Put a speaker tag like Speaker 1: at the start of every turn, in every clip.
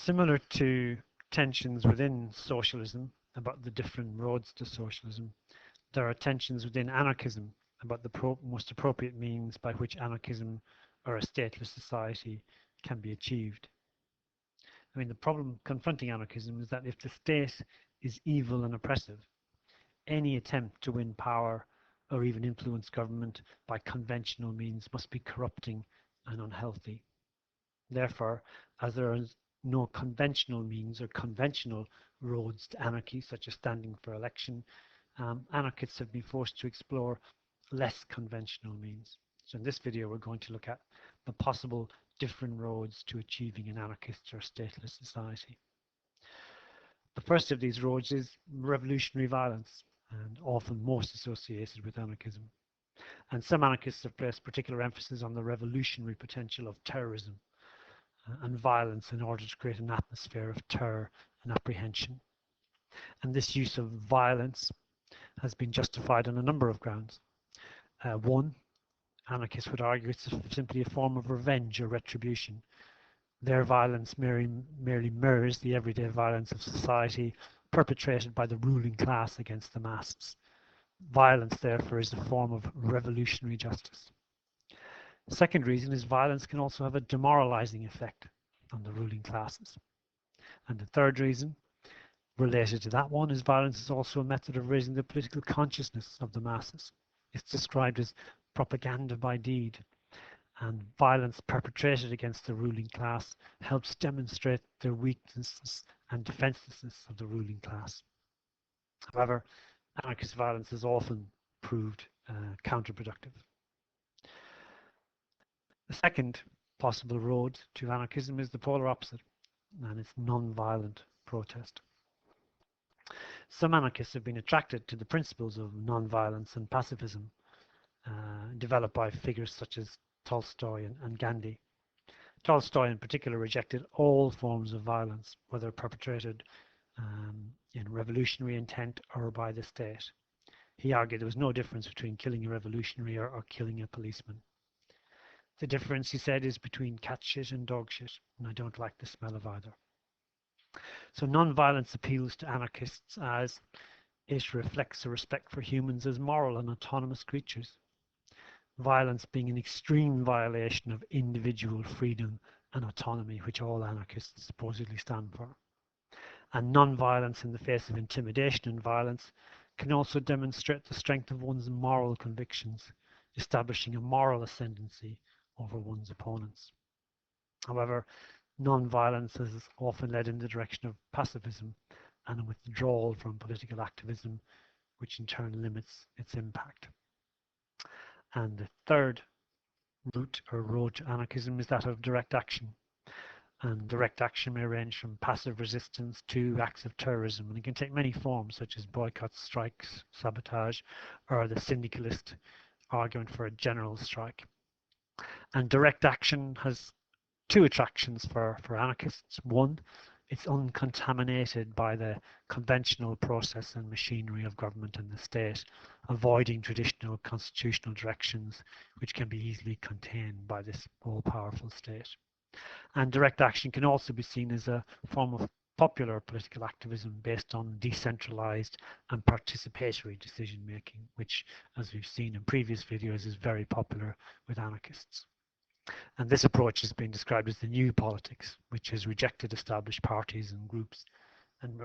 Speaker 1: Similar to tensions within socialism about the different roads to socialism, there are tensions within anarchism about the most appropriate means by which anarchism or a stateless society can be achieved. I mean, the problem confronting anarchism is that if the state is evil and oppressive, any attempt to win power or even influence government by conventional means must be corrupting and unhealthy. Therefore, as there are no conventional means or conventional roads to anarchy, such as standing for election, anarchists have been forced to explore less conventional means. So in this video, we're going to look at the possible different roads to achieving an anarchist or stateless society. The first of these roads is revolutionary violence, and often most associated with anarchism. And some anarchists have placed particular emphasis on the revolutionary potential of terrorism and violence in order to create an atmosphere of terror and apprehension. And this use of violence has been justified on a number of grounds. One, anarchists would argue it's simply a form of revenge or retribution. Their violence merely mirrors the everyday violence of society perpetrated by the ruling class against the masses. Violence, therefore, is a form of revolutionary justice. The second reason is violence can also have a demoralizing effect on the ruling classes. And the third reason, related to that one, is violence is also a method of raising the political consciousness of the masses. It's described as propaganda by deed, and violence perpetrated against the ruling class helps demonstrate the weaknesses and defenselessness of the ruling class. However, anarchist violence is often proved counterproductive. The second possible road to anarchism is the polar opposite, and it's non-violent protest. Some anarchists have been attracted to the principles of non-violence and pacifism developed by figures such as Tolstoy and Gandhi. Tolstoy in particular rejected all forms of violence, whether perpetrated in revolutionary intent or by the state. He argued there was no difference between killing a revolutionary or killing a policeman. The difference, he said, is between cat shit and dog shit, and I don't like the smell of either. So non-violence appeals to anarchists as it reflects a respect for humans as moral and autonomous creatures. Violence being an extreme violation of individual freedom and autonomy, which all anarchists supposedly stand for. And non-violence in the face of intimidation and violence can also demonstrate the strength of one's moral convictions, establishing a moral ascendancy over one's opponents. However, non-violence has often led in the direction of pacifism and a withdrawal from political activism, which in turn limits its impact. And the third route or road to anarchism is that of direct action. And direct action may range from passive resistance to acts of terrorism, and it can take many forms, such as boycotts, strikes, sabotage, or the syndicalist argument for a general strike. And direct action has two attractions for anarchists. One, it's uncontaminated by the conventional process and machinery of government and the state, avoiding traditional constitutional directions which can be easily contained by this all-powerful state. And direct action can also be seen as a form of popular political activism based on decentralized and participatory decision making, which, as we've seen in previous videos, is very popular with anarchists. And this approach has been described as the new politics, which has rejected established parties and groups, and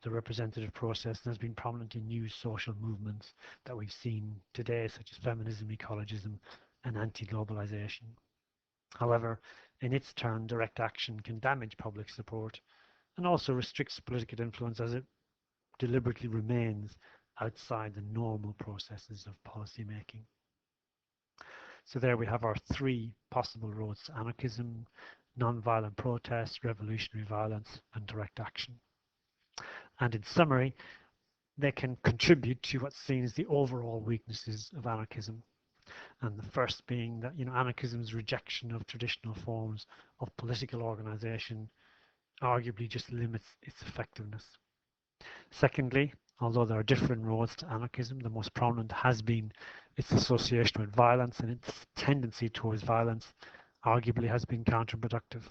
Speaker 1: the representative process has been prominent in new social movements that we've seen today, such as feminism, ecologism, and anti-globalization. However, in its turn, direct action can damage public support and also restricts political influence as it deliberately remains outside the normal processes of policy making. So there we have our three possible roads to anarchism: non-violent protest, revolutionary violence, and direct action. And in summary, they can contribute to what's seen as the overall weaknesses of anarchism. And the first being that anarchism's rejection of traditional forms of political organization arguably just limits its effectiveness. Secondly, although there are different roads to anarchism, the most prominent has been its association with violence, and its tendency towards violence arguably has been counterproductive.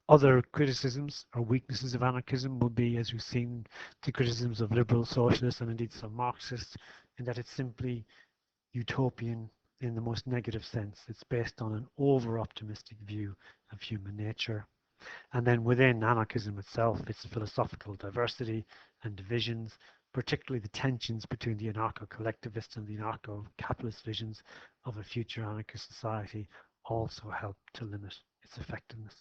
Speaker 1: Other criticisms or weaknesses of anarchism would be, as we've seen, the criticisms of liberal socialists and indeed some Marxists, in that it's simply utopian in the most negative sense. It's based on an over-optimistic view of human nature. And then within anarchism itself, its philosophical diversity and divisions, particularly the tensions between the anarcho-collectivist and the anarcho-capitalist visions of a future anarchist society, also help to limit its effectiveness.